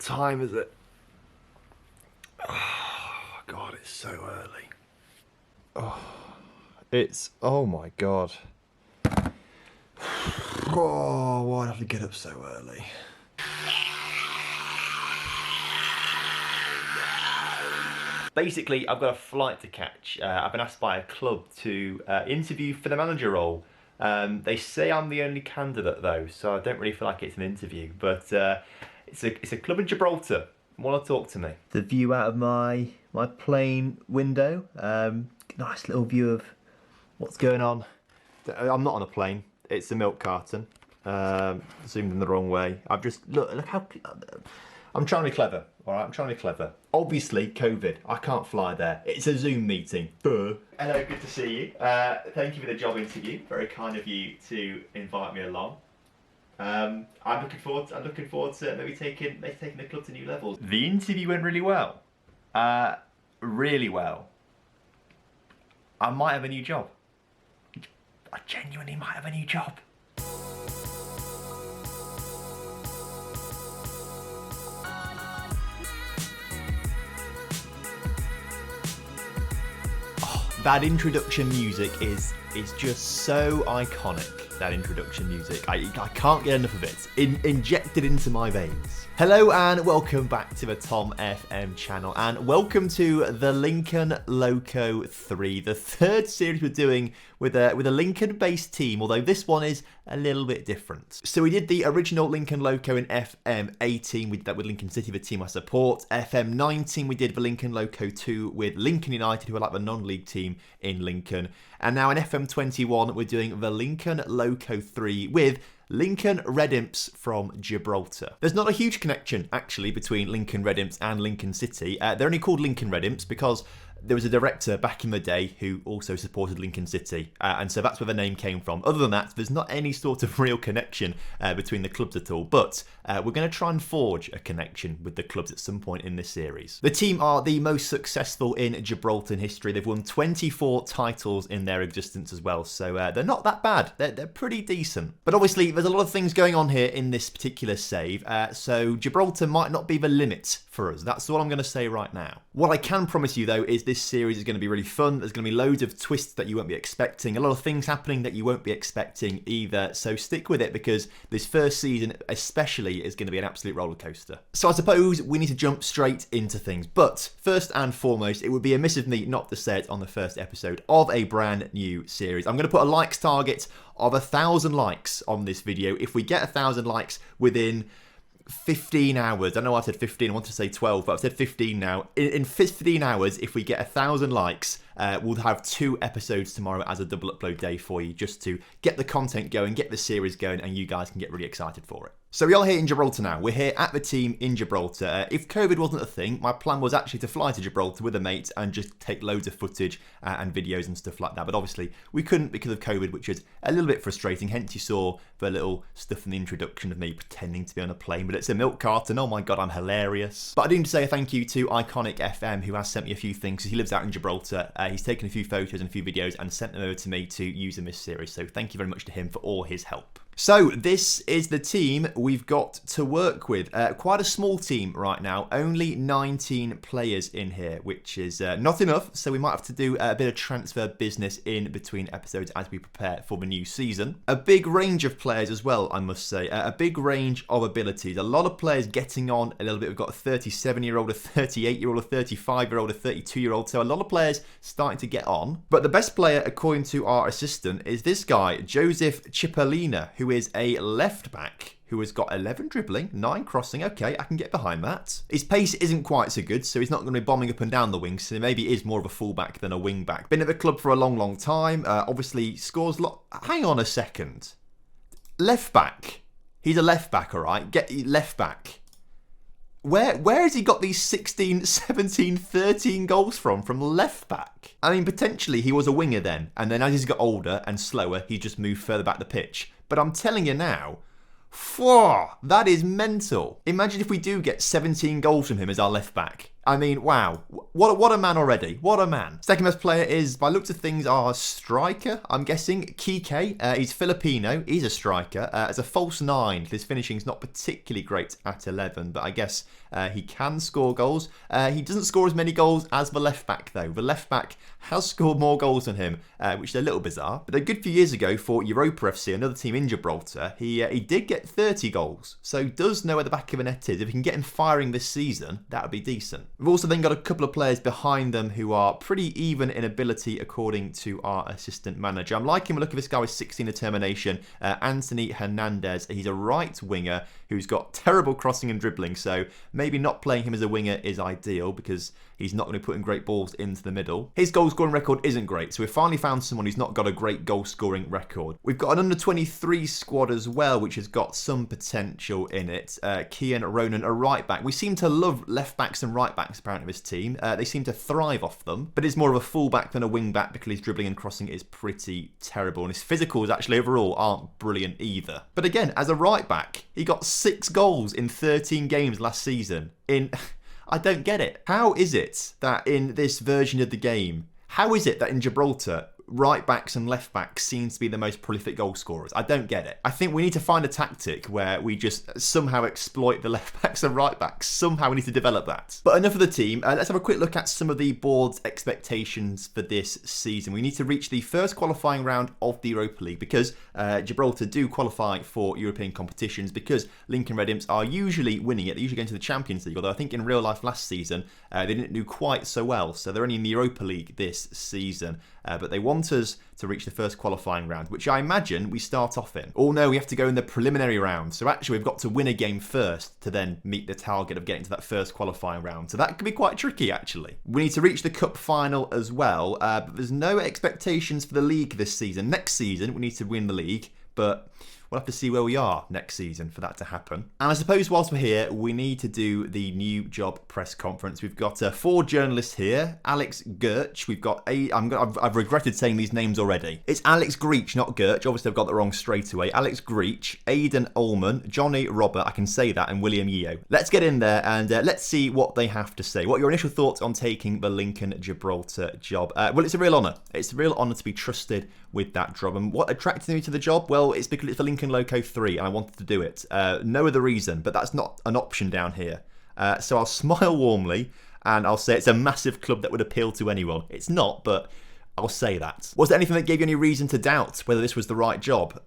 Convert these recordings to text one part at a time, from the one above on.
time is it? Oh, God, it's so early. Oh my God. Oh, why'd I have to get up so early? Basically, I've got a flight to catch. I've been asked by a club to interview for the manager role. They say I'm the only candidate though, so I don't really feel like it's an interview. But it's a club in Gibraltar. Want to talk to me? The view out of my plane window. Nice little view of what's going on. I'm not on a plane. It's a milk carton. Zoomed in the wrong way. I've just look how. I'm trying to be clever, all right? I'm trying to be clever. Obviously, COVID. I can't fly there. It's a Zoom meeting. Hello, good to see you. Thank you for the job interview. Very kind of you to invite me along. I'm looking forward to maybe taking the club to new levels. The interview went really well. Really well. I might have a new job. I genuinely might have a new job. That introduction music is just so iconic. That introduction music, I can't get enough of it. Injected into my veins. Hello and welcome back to the TomFM channel, and welcome to the Lincoln Loco 3, the third series we're doing with a Lincoln-based team, although this one is a little bit different. So we did the original Lincoln Loco in FM18, we did that with Lincoln City, the team I support. FM19 we did the Lincoln Loco 2 with Lincoln United, who are like the non-league team in Lincoln. And now in FM21 we're doing the Lincoln Loco 3 with Lincoln Red Imps from Gibraltar. There's not a huge connection, actually, between Lincoln Red Imps and Lincoln City. They're only called Lincoln Red Imps because there was a director back in the day who also supported Lincoln City, and so that's where the name came from. Other than that, there's not any sort of real connection between the clubs at all, but we're going to try and forge a connection with the clubs at some point in this series. The team are the most successful in Gibraltar history. They've won 24 titles in their existence as well, so they're not that bad. They're pretty decent. But obviously, there's a lot of things going on here in this particular save, so Gibraltar might not be the limit for us. That's what I'm going to say right now. What I can promise you, though, is this series is going to be really fun. There's going to be loads of twists that you won't be expecting, a lot of things happening that you won't be expecting either, so stick with it because this first season especially is going to be an absolute roller coaster. So I suppose we need to jump straight into things, but first and foremost, it would be amiss of me not to say it on the first episode of a brand new series. I'm going to put a likes target of 1,000 likes on this video. If we get 1,000 likes within 15 hours. I know I said 15, I wanted to say 12, but I've said 15 now. In 15 hours, if we get 1,000 likes, we'll have 2 episodes tomorrow as a double upload day for you, just to get the content going, get the series going, and you guys can get really excited for it. So we are here in Gibraltar now. We're here at the team in Gibraltar. If COVID wasn't a thing, my plan was actually to fly to Gibraltar with a mate and just take loads of footage and videos and stuff like that. But obviously, we couldn't because of COVID, which is a little bit frustrating. Hence, you saw the little stuff in the introduction of me pretending to be on a plane. But it's a milk carton. Oh my God, I'm hilarious. But I do need to say a thank you to Iconic FM, who has sent me a few things. He lives out in Gibraltar. He's taken a few photos and a few videos and sent them over to me to use in this series. So thank you very much to him for all his help. So this is the team we've got to work with. Quite a small team right now, only 19 players in here, which is not enough, so we might have to do a bit of transfer business in between episodes as we prepare for the new season. A big range of players as well, I must say, a big range of abilities. A lot of players getting on a little bit. We've got a 37-year-old, a 38-year-old, a 35-year-old, a 32-year-old, so a lot of players starting to get on. But the best player, according to our assistant, is this guy, Joseph Cipollina, who is a left back who has got 11 dribbling, 9 crossing. Okay, I can get behind that. His pace isn't quite so good, so he's not going to be bombing up and down the wings, so maybe he is more of a fullback than a wing back. Been at the club for a long, long time. Obviously scores hang on a second. Left back. He's a left back, all right? Get left back. Where has he got these 16, 17, 13 goals from left back? I mean, potentially he was a winger then, and then as he's got older and slower, he just moved further back the pitch. But I'm telling you now, that is mental. Imagine if we do get 17 goals from him as our left back. I mean, wow. What a man already. What a man. Second best player is, by looks of things, our striker, I'm guessing. Kike. He's Filipino. He's a striker. As a false 9, his finishing's not particularly great at 11, but I guess he can score goals. He doesn't score as many goals as the left back, though. The left back has scored more goals than him, which is a little bizarre. But a good few years ago for Europa FC, another team in Gibraltar, he did get 30 goals. So does know where the back of the net is. If we can get him firing this season, that would be decent. We've also then got a couple of players behind them who are pretty even in ability according to our assistant manager. I'm liking the look of this guy with 16 determination, Anthony Hernandez. He's a right winger who's got terrible crossing and dribbling, so maybe not playing him as a winger is ideal because he's not going to be putting great balls into the middle. His goal scoring record isn't great, so we've finally found someone who's not got a great goal scoring record. We've got an under 23 squad as well, which has got some potential in it. Kian Ronan, a right back. We seem to love left backs and right backs apparently this team. They seem to thrive off them, but he's more of a full back than a wing back because his dribbling and crossing is pretty terrible, and his physicals actually overall aren't brilliant either. But again, as a right back, he got 6 goals in 13 games last season. I don't get it. How is it that in this version of the game, how is it that in Gibraltar, right backs and left backs seem to be the most prolific goal scorers? I don't get it. I think we need to find a tactic where we just somehow exploit the left backs and right backs. Somehow we need to develop that. But enough of the team. Let's have a quick look at some of the board's expectations for this season. We need to reach the first qualifying round of the Europa League because Gibraltar do qualify for European competitions because Lincoln Red Imps are usually winning it. They're usually going to the Champions League, although I think in real life last season they didn't do quite so well. So they're only in the Europa League this season. But they want us to reach the first qualifying round, which I imagine we start off in. Oh no, we have to go in the preliminary round. So actually we've got to win a game first to then meet the target of getting to that first qualifying round. So that could be quite tricky actually. We need to reach the cup final as well, but there's no expectations for the league this season. Next season we need to win the league, but we'll have to see where we are next season for that to happen. And I suppose whilst we're here, we need to do the new job press conference. We've got 4 journalists here. Alex Gerch. We've got I've regretted saying these names already. It's Alex Greach, not Gerch. Obviously, I've got that wrong straight away. Alex Greach, Aidan Ullman, Johnny Robert, I can say that, and William Yeo. Let's get in there and let's see what they have to say. What are your initial thoughts on taking the Lincoln Gibraltar job? Well, it's a real honour. It's a real honour to be trusted with that job. And what attracted me to the job? Well, it's because it's the Lincoln Loco 3 and I wanted to do it. No other reason, but that's not an option down here. So I'll smile warmly and I'll say it's a massive club that would appeal to anyone. It's not, but I'll say that. Was there anything that gave you any reason to doubt whether this was the right job?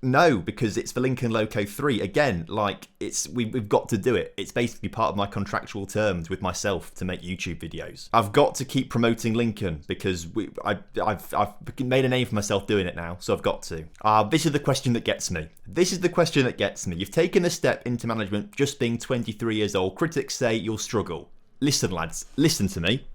No, because it's for Lincoln Loco 3. Again, like we've got to do it. It's basically part of my contractual terms with myself to make YouTube videos. I've got to keep promoting Lincoln because I've made a name for myself doing it now, so I've got to. This is the question that gets me. This is the question that gets me. You've taken a step into management just being 23 years old. Critics say you'll struggle. Listen, lads, listen to me.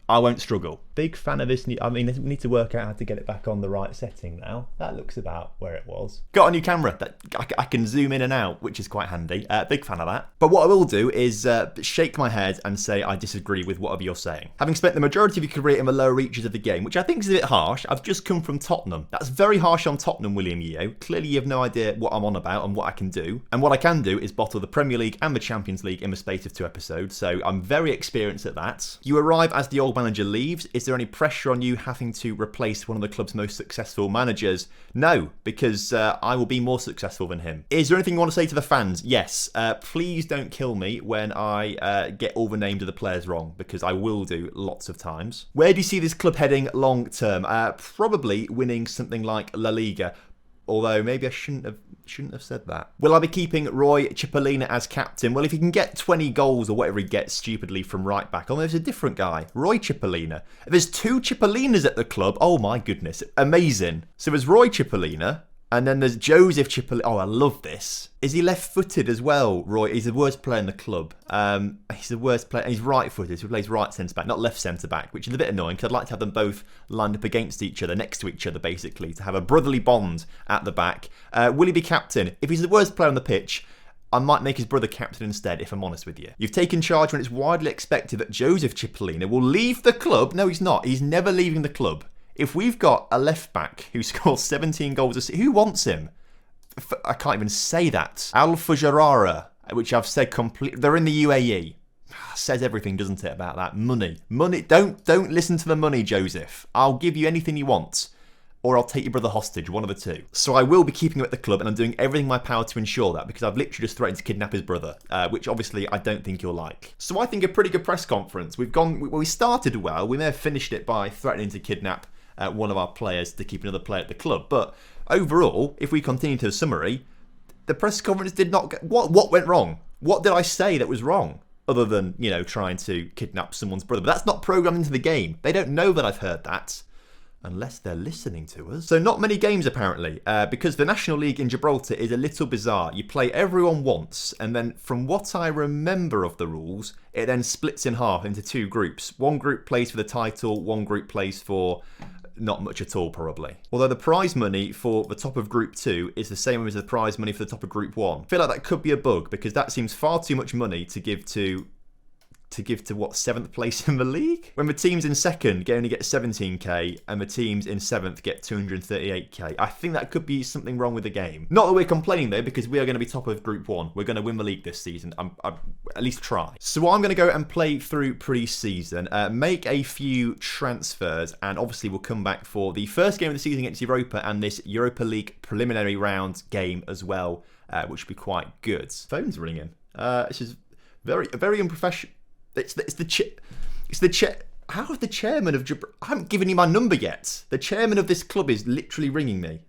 I won't struggle. Big fan of this new... I mean, we need to work out how to get it back on the right setting now. That looks about where it was. Got a new camera that I can zoom in and out, which is quite handy. Big fan of that. But what I will do is shake my head and say I disagree with whatever you're saying. Having spent the majority of your career in the lower reaches of the game, which I think is a bit harsh, I've just come from Tottenham. That's very harsh on Tottenham, William Yeo. Clearly you have no idea what I'm on about and what I can do. And what I can do is bottle the Premier League and the Champions League in the space of 2 episodes, so I'm very experienced at that. You arrive as the old manager leaves. Is there any pressure on you having to replace one of the club's most successful managers? No, because I will be more successful than him. Is there anything you want to say to the fans? Yes. Please don't kill me when I get all the names of the players wrong, because I will do lots of times. Where do you see this club heading long term? Probably winning something like La Liga. Although maybe I shouldn't have said that. Will I be keeping Roy Cipollina as captain? Well, if he can get 20 goals or whatever he gets stupidly from right back, oh, there's a different guy, Roy Cipollina. There's 2 Cipolinas at the club. Oh my goodness, amazing. So there's Roy Cipollina. And then there's Joseph Cipollina. Oh, I love this. Is he left-footed as well, Roy? He's the worst player in the club. He's the worst player. He's right-footed, so he plays right centre-back, not left centre-back, which is a bit annoying because I'd like to have them both lined up against each other, next to each other, basically, to have a brotherly bond at the back. Will he be captain? If he's the worst player on the pitch, I might make his brother captain instead, if I'm honest with you. You've taken charge when it's widely expected that Joseph Cipollina will leave the club. No, he's not. He's never leaving the club. If we've got a left back who scores 17 goals a season, who wants him? I can't even say that. Al Fujarara, which I've said completely. They're in the UAE. Says everything, doesn't it, about that? Money. Don't listen to the money, Joseph. I'll give you anything you want, or I'll take your brother hostage, one of the two. So I will be keeping him at the club, and I'm doing everything in my power to ensure that, because I've literally just threatened to kidnap his brother, which obviously I don't think you'll like. So I think a pretty good press conference. We started well. We may have finished it by threatening to kidnap one of our players to keep another player at the club. But overall, if we continue to the summary, the press conference did not get... What went wrong? What did I say that was wrong? Other than, trying to kidnap someone's brother. But that's not programmed into the game. They don't know that I've heard that. Unless they're listening to us. So not many games, apparently, because the National League in Gibraltar is a little bizarre. You play everyone once, and then from what I remember of the rules, it then splits in half into two groups. One group plays for the title, one group plays for not much at all, probably. Although the prize money for the top of Group 2 is the same as the prize money for the top of Group 1. I feel like that could be a bug, because that seems far too much money to give to what, 7th place in the league? When the teams in 2nd only get 17k and the teams in 7th get 238k. I think that could be something wrong with the game. Not that we're complaining though, because we are going to be top of Group 1. We're going to win the league this season. I'm at least try. So I'm going to go and play through pre-season, make a few transfers, and obviously we'll come back for the first game of the season against Europa and this Europa League preliminary round game as well, which will be quite good. Phone's ringing. This is very unprofessional. It's the How is the chairman of Gibraltar? I haven't given you my number yet. The chairman of this club is literally ringing me.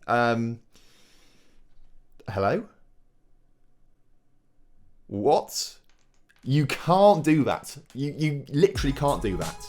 Hello? What? You can't do that. You literally can't do that.